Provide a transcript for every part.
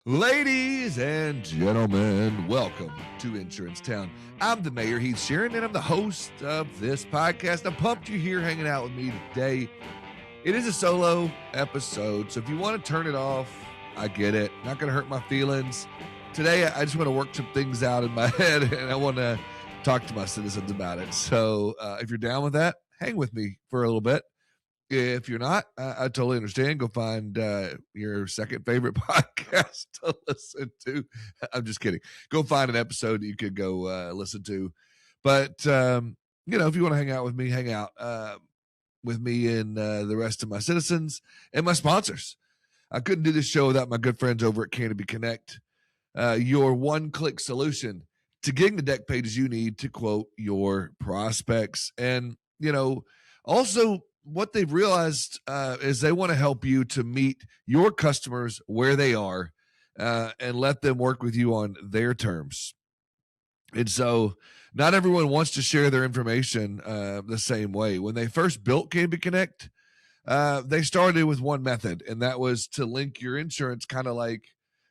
Ladies and gentlemen, welcome to Insurance Town. I'm the mayor, Heath Sheeran, and I'm the host of this podcast. I'm pumped you're here hanging out with me today. It is a solo episode, so if you want to turn it off, I get it. Not going to hurt my feelings. Today, I just want to work some things out in my head, and I want to talk to my citizens about it. So if you're down with that, hang with me for a little bit. If you're not, I totally understand. Go find your second favorite podcast to listen to. I'm just kidding. Go find an episode that you could go listen to. But, if you want to hang out with me, hang out with me and the rest of my citizens and my sponsors. I couldn't do this show without my good friends over at Canopy Connect, your one-click solution to getting the deck pages you need to quote your prospects. And, also what they've realized is they want to help you to meet your customers where they are and let them work with you on their terms. And so not everyone wants to share their information the same way. When they first built Canopy Connect, they started with one method, and that was to link your insurance kind of like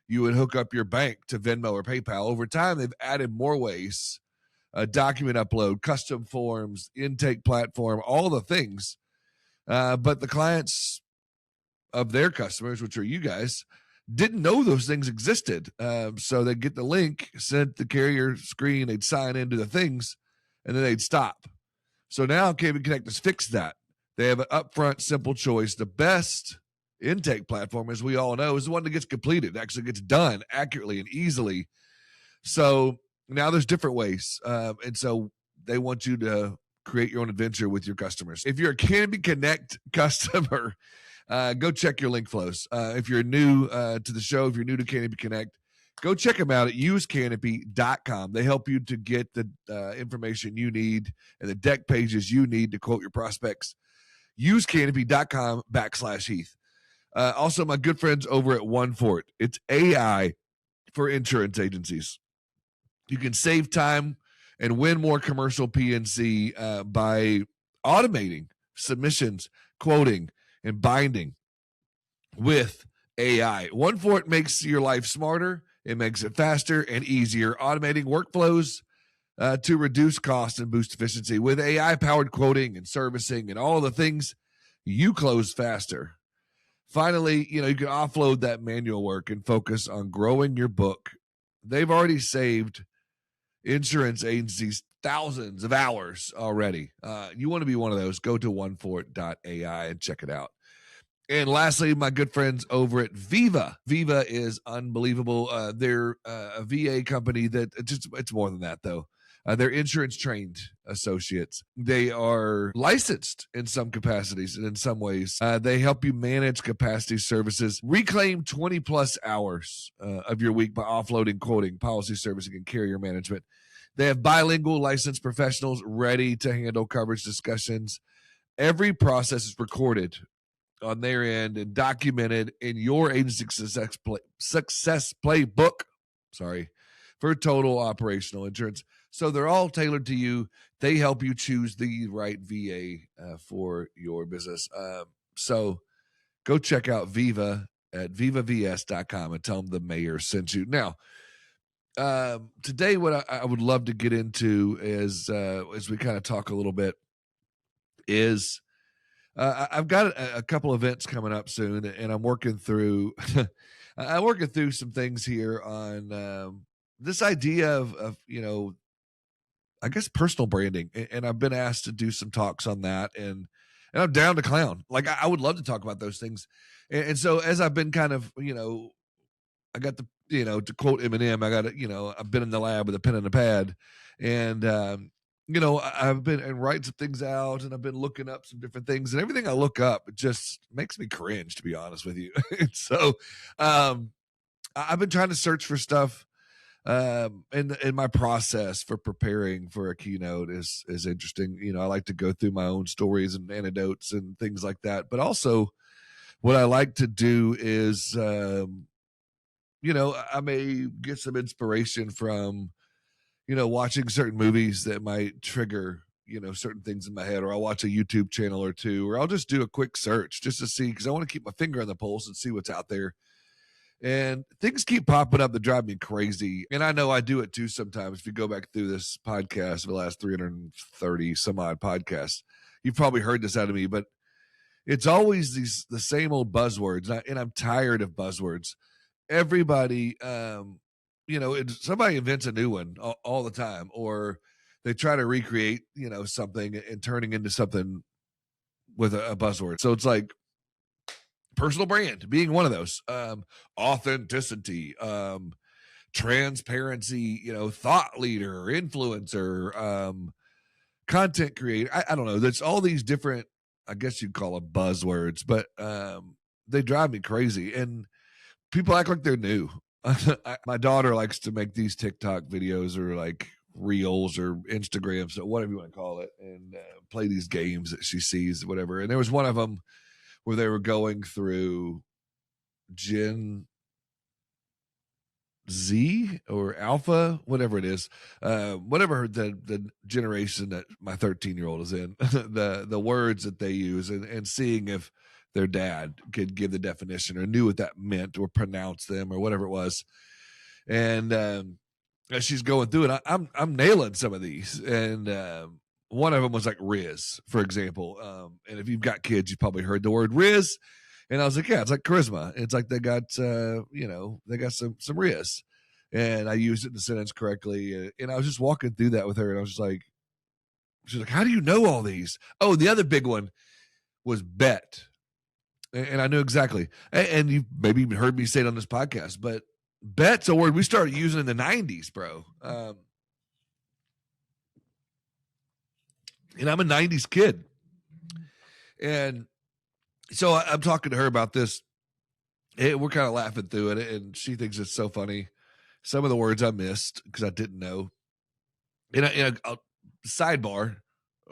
you would hook up your bank to Venmo or PayPal. Over time, they've added more ways, document upload, custom forms, intake platform, all the things. But the clients of their customers, which are you guys, didn't know those things existed. So they'd get the link, sent the carrier screen, they'd sign into the things, and then they'd stop. So now Canopy Connect has fixed that. They have an upfront, simple choice. The best intake platform, as we all know, is the one that gets completed, actually gets done accurately and easily. So now there's different ways. And so they want you to create your own adventure with your customers. If you're a Canopy Connect customer, go check your link flows. If you're new to the show, if you're new to Canopy Connect, go check them out at usecanopy.com. They help you to get the information you need and the deck pages you need to quote your prospects. Usecanopy.com/Heath. Also, my good friends over at OneFort. It's AI for insurance agencies. You can save time and win more commercial P&C by automating submissions, quoting, and binding with AI. OneFort makes your life smarter. It makes it faster and easier, automating workflows to reduce cost and boost efficiency. With AI-powered quoting and servicing and all the things, you close faster. Finally, you can offload that manual work and focus on growing your book. They've already saved insurance agencies thousands of hours already. You want to be one of those, go to onefort.ai and check it out. And lastly, my good friends over at Viva. Viva is unbelievable. They're a VA company that it's more than that, though. They're insurance trained associates. They are licensed in some capacities and in some ways. They help you manage capacity services, reclaim 20 plus hours of your week by offloading, quoting, policy servicing, and carrier management. They have bilingual licensed professionals ready to handle coverage discussions. Every process is recorded on their end and documented in your agency success playbook. For total operational insurance. So they're all tailored to you. They help you choose the right VA for your business. So go check out Viva at vivavs.com and tell them the mayor sent you. Now, today what I would love to get into is, as we kind of talk a little bit, is I've got a couple events coming up soon, and I'm working through some things here on this idea of I guess personal branding, and I've been asked to do some talks on that, and I'm down to clown. Like I would love to talk about those things, and so as I've been kind of I got the to quote Eminem, I got I've been in the lab with a pen and a pad, and I've been and writing some things out, and I've been looking up some different things, and everything I look up, it just makes me cringe, to be honest with you. And so I've been trying to search for stuff. And my process for preparing for a keynote is interesting. I like to go through my own stories and anecdotes and things like that. But also what I like to do is, I may get some inspiration from, watching certain movies that might trigger, certain things in my head, or I'll watch a YouTube channel or two, or I'll just do a quick search just to see, because I want to keep my finger on the pulse and see what's out there. And things keep popping up that drive me crazy. And I know I do it too sometimes. If you go back through this podcast, the last 330 some odd podcasts, you've probably heard this out of me, but it's always the same old buzzwords. And I'm tired of buzzwords. Everybody, somebody invents a new one all the time, or they try to recreate, something and turning into something with a buzzword. So it's like personal brand being one of those, authenticity, transparency, thought leader, influencer, content creator. I don't know. There's all these different, I guess you'd call them buzzwords, but they drive me crazy. And people act like they're new. My daughter likes to make these TikTok videos or like reels or Instagrams, so whatever you want to call it, and play these games that she sees, whatever. And there was one of them where they were going through Gen Z or Alpha, whatever it is, whatever the generation that my 13-year-old is in, the words that they use, and seeing if their dad could give the definition or knew what that meant or pronounce them or whatever it was. And as she's going through it, I'm nailing some of these. And one of them was like Riz, for example. And if you've got kids, you've probably heard the word Riz. And I was like, yeah, it's like charisma. It's like they got, they got some Riz. And I used it in the sentence correctly. And I was just walking through that with her. And I was just like, she's like, how do you know all these? Oh, the other big one was bet. And I knew exactly. And you maybe even heard me say it on this podcast, but bet's a word we started using in the 90s, bro. And I'm a 90s kid. And so I'm talking to her about this. We're kind of laughing through it, and she thinks it's so funny. Some of the words I missed because I didn't know. In a sidebar,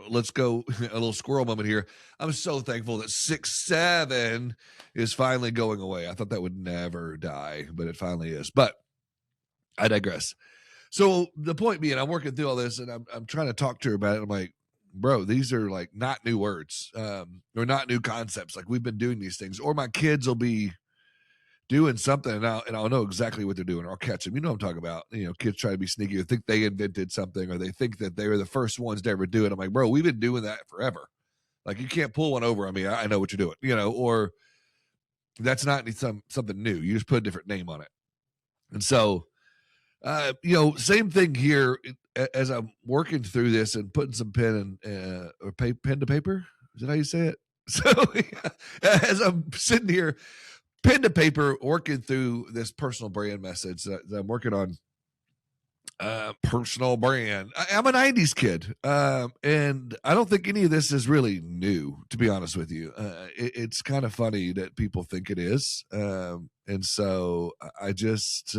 let's go a little squirrel moment here. I'm so thankful that 6'7" is finally going away. I thought that would never die, but it finally is. But I digress. So the point being, I'm working through all this, and I'm trying to talk to her about it. I'm like, bro, these are like not new words, or not new concepts. Like we've been doing these things, or my kids will be doing something and I'll know exactly what they're doing, or I'll catch them. You know what I'm talking about. Kids try to be sneaky or think they invented something, or they think that they were the first ones to ever do it. I'm like, bro, we've been doing that forever. Like you can't pull one over on me. I know what you're doing, or that's not something new. You just put a different name on it. And so, same thing here as I'm working through this and putting some pen to paper. Is that how you say it? So as I'm sitting here, pen to paper, working through this personal brand message that I'm working on. Personal brand. I'm a 90s kid. And I don't think any of this is really new, to be honest with you. It's kind of funny that people think it is. And so I just,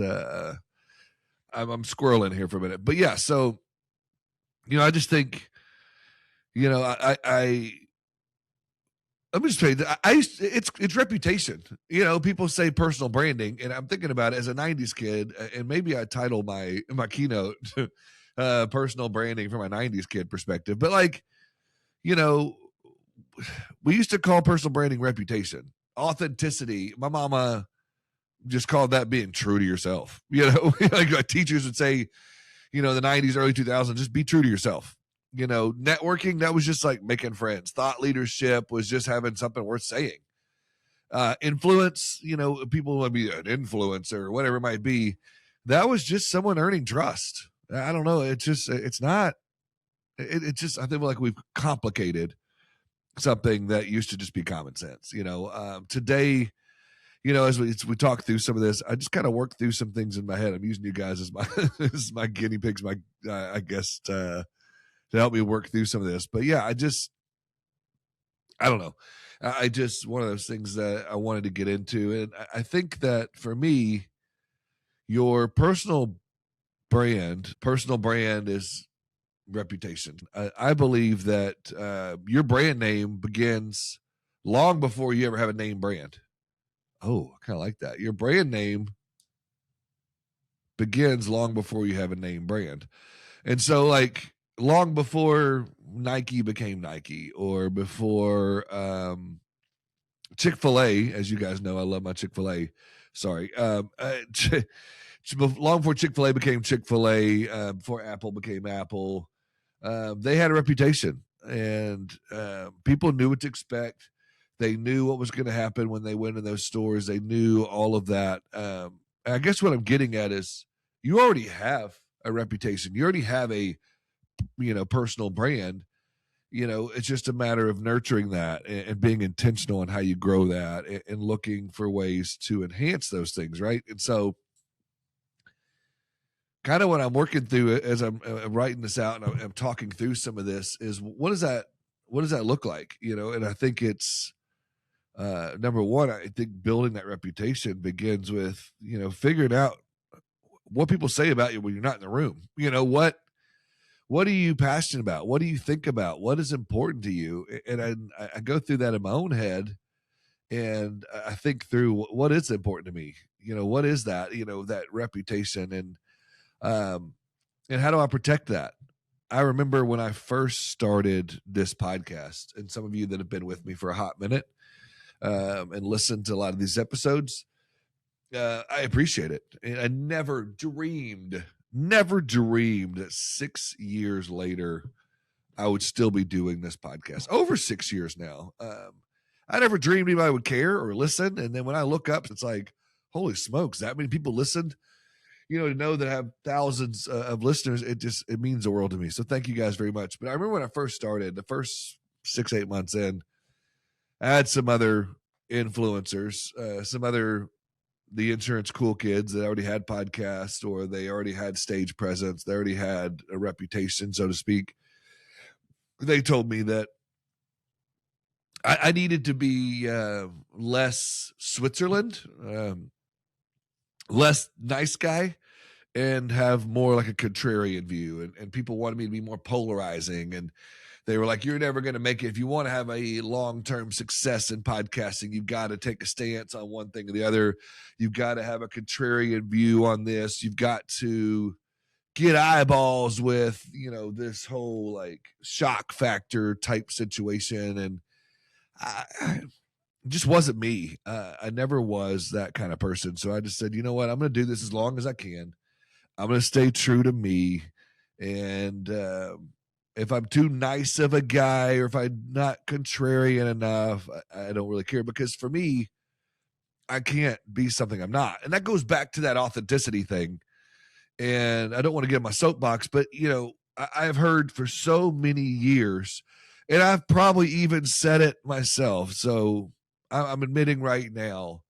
I'm squirreling here for a minute, but yeah. So, I just think, let me just tell you that it's reputation. People say personal branding, and I'm thinking about it as a 90s kid, and maybe I title my keynote personal branding from my 90s kid perspective. But like, we used to call personal branding reputation, authenticity. My mama just called that being true to yourself. Like teachers would say, the 90s, early 2000s, just be true to yourself. Networking, that was just like making friends. Thought leadership was just having something worth saying. Influence, people want to be an influencer or whatever it might be. That was just someone earning trust. I don't know. It's just, it's not, it's just, I think like we've complicated something that used to just be common sense. Today, as we talk through some of this, I just kind of work through some things in my head. I'm using you guys as my guinea pigs, I guess, to help me work through some of this. But yeah, I don't know. One of those things that I wanted to get into. And I think that for me, your personal brand is reputation. I believe that your brand name begins long before you ever have a name brand. Oh, I kind of like that. Your brand name begins long before you have a name brand. And so like, long before Nike became Nike, or before Chick-fil-A, as you guys know, I love my Chick-fil-A. Sorry. Long before Chick-fil-A became Chick-fil-A, before Apple became Apple, they had a reputation, and people knew what to expect. They knew what was going to happen when they went in those stores. They knew all of that. I guess what I'm getting at is you already have a reputation. You already have a, personal brand. It's just a matter of nurturing that and being intentional on how you grow that and looking for ways to enhance those things, right? And so kind of what I'm working through as I'm writing this out and I'm talking through some of this is what does that look like? And I think it's number one, I think building that reputation begins with, figuring out what people say about you when you're not in the room. What are you passionate about? What do you think about? What is important to you? And I go through that in my own head, and I think through what is important to me. What is that? That reputation, and how do I protect that? I remember when I first started this podcast, and some of you that have been with me for a hot minute and listened to a lot of these episodes, I appreciate it. And I never dreamed that 6 years later I would still be doing this podcast. Over 6 years now. I never dreamed anybody would care or listen. And then when I look up, it's like, holy smokes, that many people listened. To know that I have thousands of listeners, it means the world to me. So thank you guys very much. But I remember when I first started, the first 6-8 months in, I had some other influencers, the insurance cool kids that already had podcasts, or they already had stage presence. They already had a reputation, so to speak. They told me that I needed to be less Switzerland, less nice guy, and have more like a contrarian view. And people wanted me to be more polarizing. And they were like, you're never going to make it. If you want to have a long-term success in podcasting, you've got to take a stance on one thing or the other. You've got to have a contrarian view on this. You've got to get eyeballs with, this whole like shock factor type situation. And it just wasn't me. I never was that kind of person. So I just said, you know what? I'm going to do this as long as I can. I'm going to stay true to me. And if I'm too nice of a guy, or if I'm not contrarian enough, I don't really care, because for me, I can't be something I'm not. And that goes back to that authenticity thing. And I don't want to get in my soapbox, but I've heard for so many years, and I've probably even said it myself. So I'm admitting right now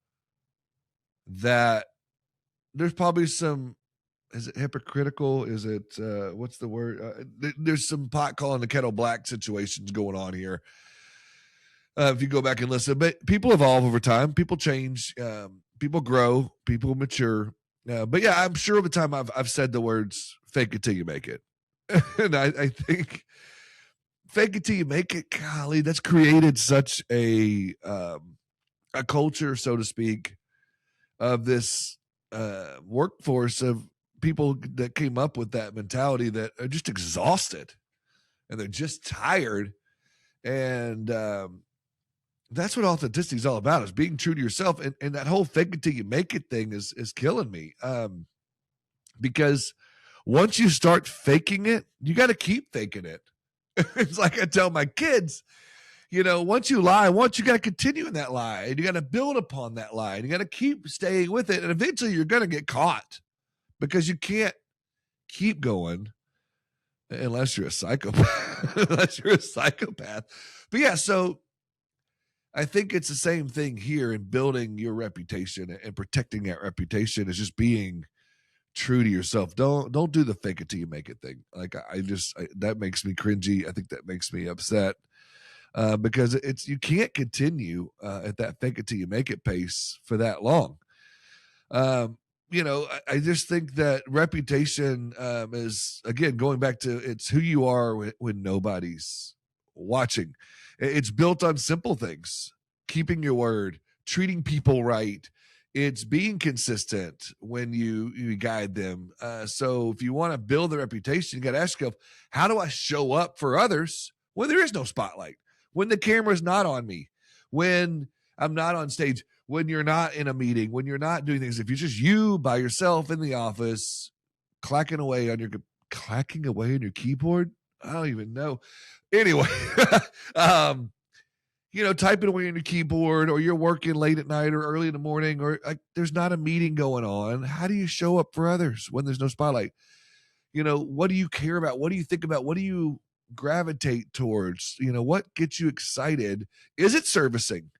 that there's probably some, is it hypocritical? Is it, what's the word? There's some pot calling the kettle black situations going on here. If you go back and listen, but people evolve over time. People change. People grow. People mature. But yeah, I'm sure over time I've said the words "fake it till you make it," and I think "fake it till you make it," golly, that's created such a culture, so to speak, of this workforce of people that came up with that mentality that are just exhausted and they're just tired. And that's what authenticity is all about, is being true to yourself. And that whole fake it till you make it thing is killing me. Because once you start faking it, you got to keep faking it. It's like I tell my kids, once you lie, you got to continue in that lie, and you got to build upon that lie, and you got to keep staying with it. And eventually you're going to get caught, because you can't keep going unless you're a psychopath. But yeah, so I think it's the same thing here in building your reputation and protecting that reputation, is just being true to yourself. Don't do the fake it till you make it thing. Like that makes me cringy. I think that makes me upset, because you can't continue at that fake it till you make it pace for that long. I just think that reputation is, again, going back to, it's who you are when nobody's watching. It's built on simple things: keeping your word, treating people right. It's being consistent when you guide them. So if you want to build a reputation, you got to ask yourself, how do I show up for others when there is no spotlight, when the camera's not on me, when I'm not on stage, when you're not in a meeting, when you're not doing things, if you're just you by yourself in the office, clacking away on your keyboard. I don't even know. Anyway, typing away on your keyboard, or you're working late at night or early in the morning, or like there's not a meeting going on. How do you show up for others when there's no spotlight? What do you care about? What do you think about? What do you gravitate towards? What gets you excited? Is it servicing?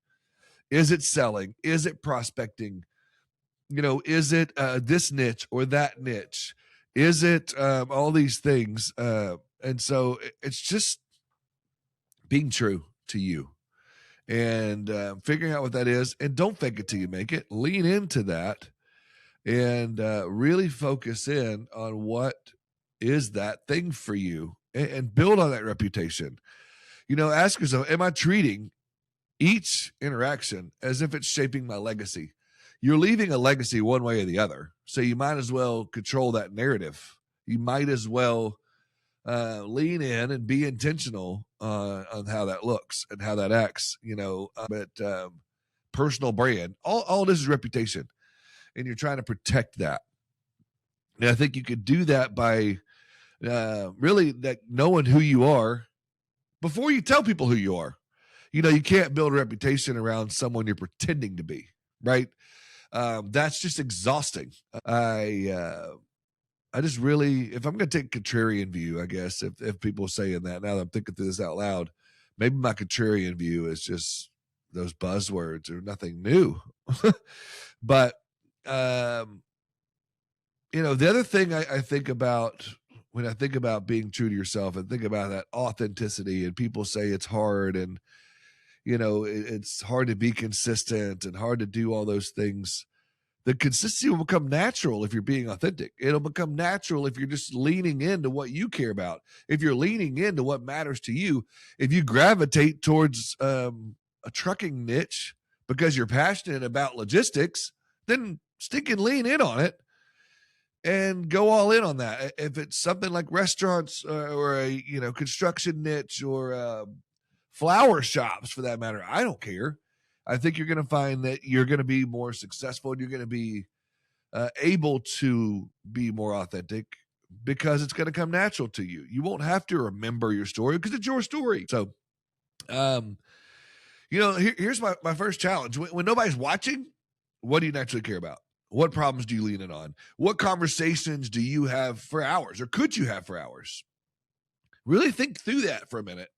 Is it selling? Is it prospecting? Is it this niche or that niche? Is it all these things? And so it's just being true to you and figuring out what that is. And don't fake it till you make it. Lean into that and really focus in on what is that thing for you and build on that reputation. Ask yourself, am I treating each interaction as if it's shaping my legacy? You're leaving a legacy one way or the other. So you might as well control that narrative. You might as well lean in and be intentional on how that looks and how that acts, but personal brand, all this is reputation, and you're trying to protect that. And I think you could do that by really knowing who you are before you tell people who you are. You can't build a reputation around someone you're pretending to be, right? That's just exhausting. I just really, if I'm going to take a contrarian view, I guess, if people are saying that, now that I'm thinking through this out loud, maybe my contrarian view is just those buzzwords are nothing new. But, the other thing I think about when I think about being true to yourself and think about that authenticity, and people say it's hard and, it's hard to be consistent and hard to do all those things. The consistency will become natural if you're being authentic. It'll become natural if you're just leaning into what you care about. If you're leaning into what matters to you, if you gravitate towards a trucking niche because you're passionate about logistics, then stick and lean in on it and go all in on that. If it's something like restaurants or a construction niche or flower shops for that matter, I don't care. I think you're going to find that you're going to be more successful and you're going to be able to be more authentic because it's going to come natural to you. You won't have to remember your story because it's your story. So, here's my first challenge. When nobody's watching, what do you naturally care about? What problems do you lean in on? What conversations do you have for hours, or could you have for hours? Really think through that for a minute.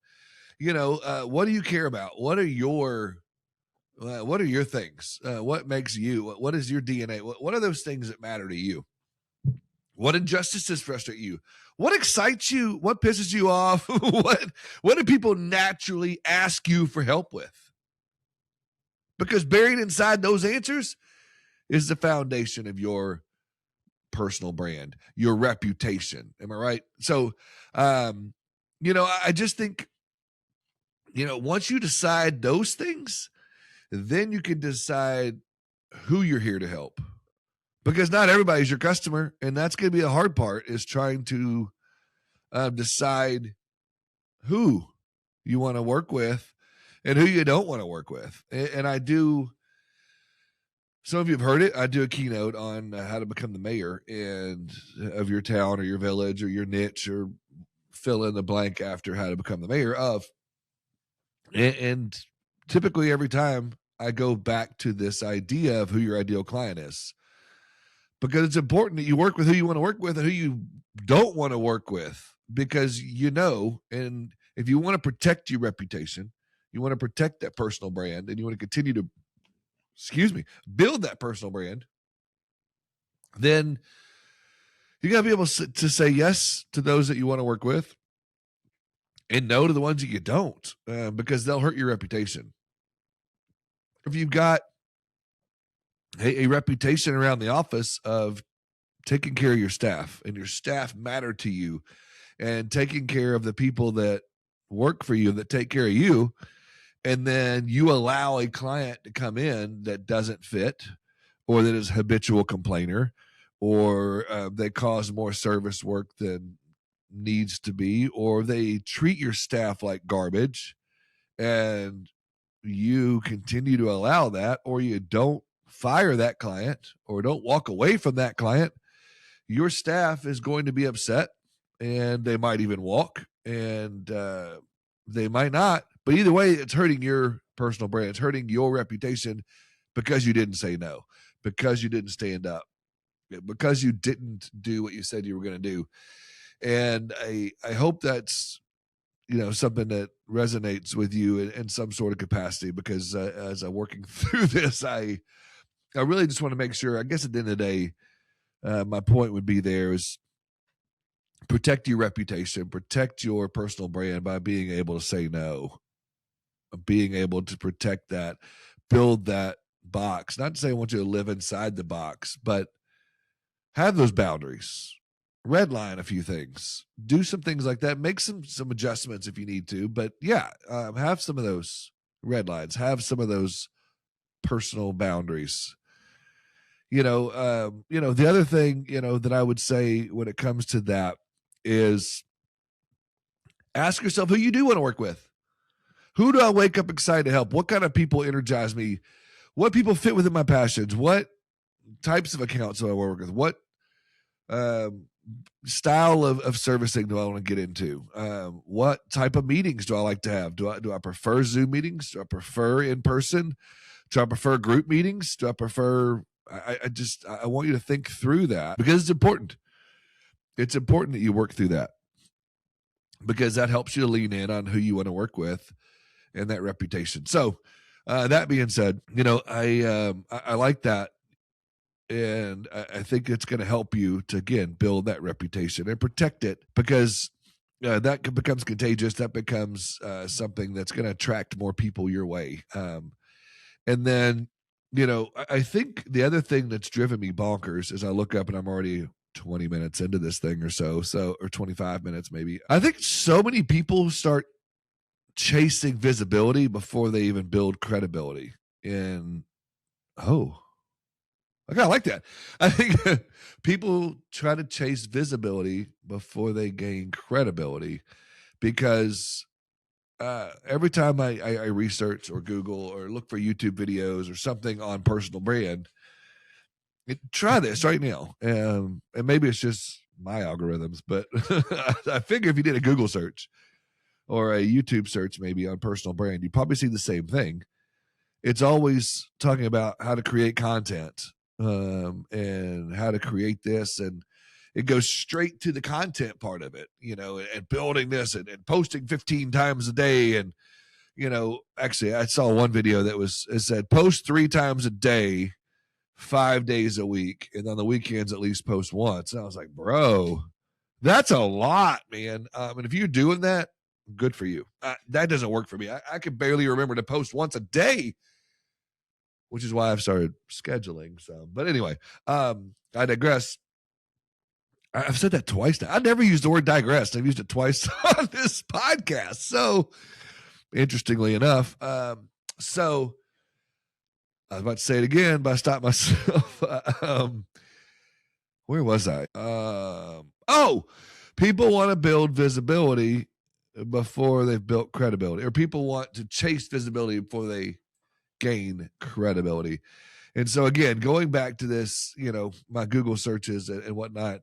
What do you care about? What are your things? What makes you? What is your DNA? What are those things that matter to you? What injustices frustrate you? What excites you? What pisses you off? What do people naturally ask you for help with? Because buried inside those answers is the foundation of your personal brand, your reputation. Am I right? So, I just think, once you decide those things, then you can decide who you're here to help, because not everybody's your customer. And that's going to be the hard part, is trying to decide who you want to work with and who you don't want to work with. And I do, some of you have heard it, I do a keynote on how to become the mayor of your town or your village or your niche, or fill in the blank after how to become the mayor of. And typically every time I go back to this idea of who your ideal client is, because it's important that you work with who you want to work with and who you don't want to work with, because and if you want to protect your reputation, you want to protect that personal brand, and you want to continue to, build that personal brand, then you got to be able to say yes to those that you want to work with and no to the ones that you don't, because they'll hurt your reputation. If you've got a reputation around the office of taking care of your staff, and your staff matter to you, and taking care of the people that work for you, that take care of you, and then you allow a client to come in that doesn't fit, or that is a habitual complainer, or they cause more service work than needs to be, or they treat your staff like garbage, and you continue to allow that, or you don't fire that client or don't walk away from that client, your staff is going to be upset, and they might even walk, and they might not. But either way, it's hurting your personal brand. It's hurting your reputation because you didn't say no, because you didn't stand up, because you didn't do what you said you were going to do. And I hope that's, something that resonates with you in some sort of capacity, because as I'm working through this, I really just want to make sure, I guess at the end of the day, my point would be there is protect your reputation, protect your personal brand by being able to say no, being able to protect that, build that box. Not to say I want you to live inside the box, but have those boundaries. Redline a few things, do some things like that, make some adjustments if you need to, but yeah, have some of those red lines, have some of those personal boundaries. The other thing, that I would say when it comes to that is ask yourself who you do want to work with. Who do I wake up excited to help? What kind of people energize me? What people fit within my passions? What types of accounts do I work with? What style of servicing do I want to get into? What type of meetings do I like to have? Do I prefer Zoom meetings? Do I prefer in person? Do I prefer group meetings? Do I prefer? I want you to think through that, because it's important. It's important that you work through that, because that helps you to lean in on who you want to work with and that reputation. So that being said, I like that. And I think it's going to help you to, again, build that reputation and protect it, because that becomes contagious. That becomes something that's going to attract more people your way. And then, I think the other thing that's driven me bonkers is I look up and I'm already 20 minutes into this thing or or 25 minutes maybe. I think so many people start chasing visibility before they even build credibility. And, I kind of like that. I think people try to chase visibility before they gain credibility, because every time I research or Google or look for YouTube videos or something on personal brand, try this right now. And maybe it's just my algorithms, but I figure if you did a Google search or a YouTube search maybe on personal brand, you probably see the same thing. It's always talking about how to create content, and how to create this, and it goes straight to the content part of it, and building this and posting 15 times a day. And, actually I saw one video that it said post 3 times a day, 5 days a week, and on the weekends at least post once. And I was like, bro, that's a lot, man. And if you're doing that, good for you. That doesn't work for me. I can barely remember to post once a day, which is why I've started scheduling some. But anyway, I digress. I've said that twice now. I never used the word digress. I've used it twice on this podcast. So, interestingly enough, so I was about to say it again, but I stopped myself. Where was I? People want to build visibility before they've built credibility, or people want to chase visibility before they gain credibility. And so again, going back to this, my Google searches and whatnot,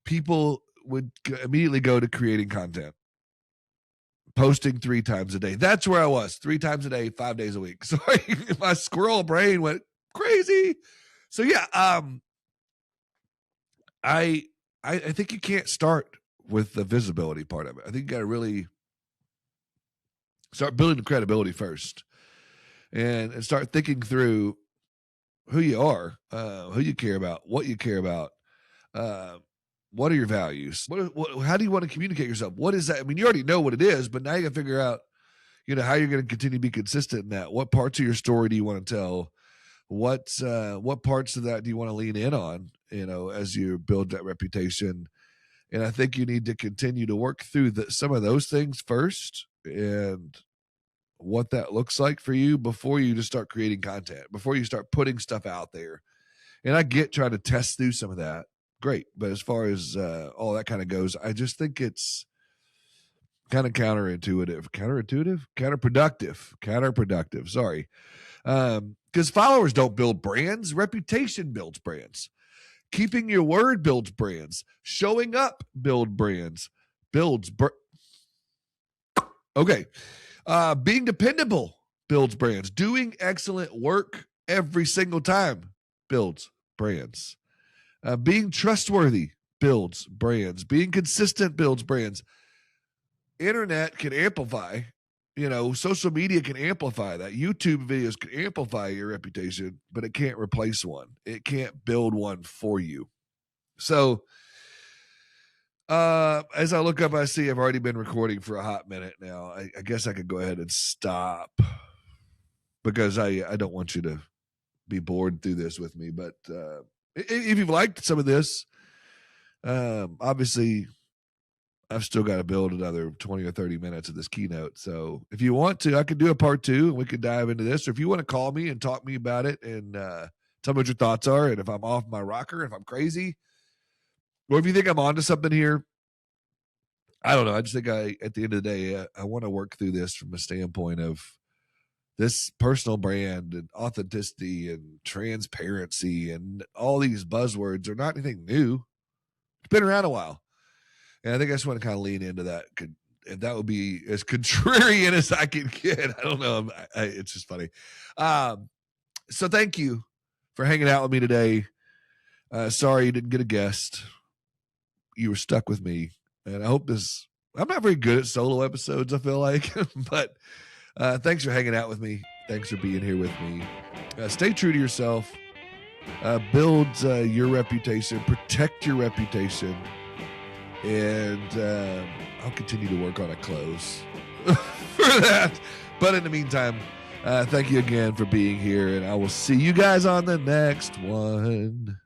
people would immediately go to creating content, posting 3 times a day. That's where I was, 3 times a day, 5 days a week. So my squirrel brain went crazy. So yeah, I think you can't start with the visibility part of it. I think you got to really start building the credibility first, and start thinking through who you are, who you care about, what you care about, what are your values, how do you want to communicate yourself? What is that? I mean, you already know what it is, but now you got to figure out, how you're going to continue to be consistent in that. What parts of your story do you want to tell? What parts of that do you want to lean in on, as you build that reputation? And I think you need to continue to work through some of those things first, and what that looks like for you before you just start creating content, before you start putting stuff out there. And I get trying to test through some of that. Great. But as far as all that kind of goes, I just think it's kind of counterproductive. Sorry. Because followers don't build brands. Reputation builds brands. Keeping your word builds brands. Showing up builds brands. Okay. Being dependable builds brands. Doing excellent work every single time builds brands. Being trustworthy builds brands. Being consistent builds brands. Internet can amplify, social media can amplify that. YouTube videos can amplify your reputation, but it can't replace one. It can't build one for you. So, as I look up, I see I've already been recording for a hot minute now. I guess I could go ahead and stop because I don't want you to be bored through this with me. But if you've liked some of this, obviously I've still got to build another 20 or 30 minutes of this keynote. So if you want to, I could do a part 2 and we could dive into this. Or if you want to call me and talk to me about it and tell me what your thoughts are, and if I'm off my rocker, if I'm crazy, or if you think I'm onto something here, I don't know. I just think at the end of the day, I want to work through this from a standpoint of this personal brand and authenticity and transparency, and all these buzzwords are not anything new. It's been around a while. And I think I just want to kind of lean into that. If that would be as contrarian as I can get. I don't know. It's just funny. So thank you for hanging out with me today. Sorry you didn't get a guest. You were stuck with me. And I hope I'm not very good at solo episodes, I feel like. But thanks for hanging out with me. Thanks for being here with me. Stay true to yourself. Build your reputation. Protect your reputation. And I'll continue to work on a close for that. But in the meantime, thank you again for being here. And I will see you guys on the next one.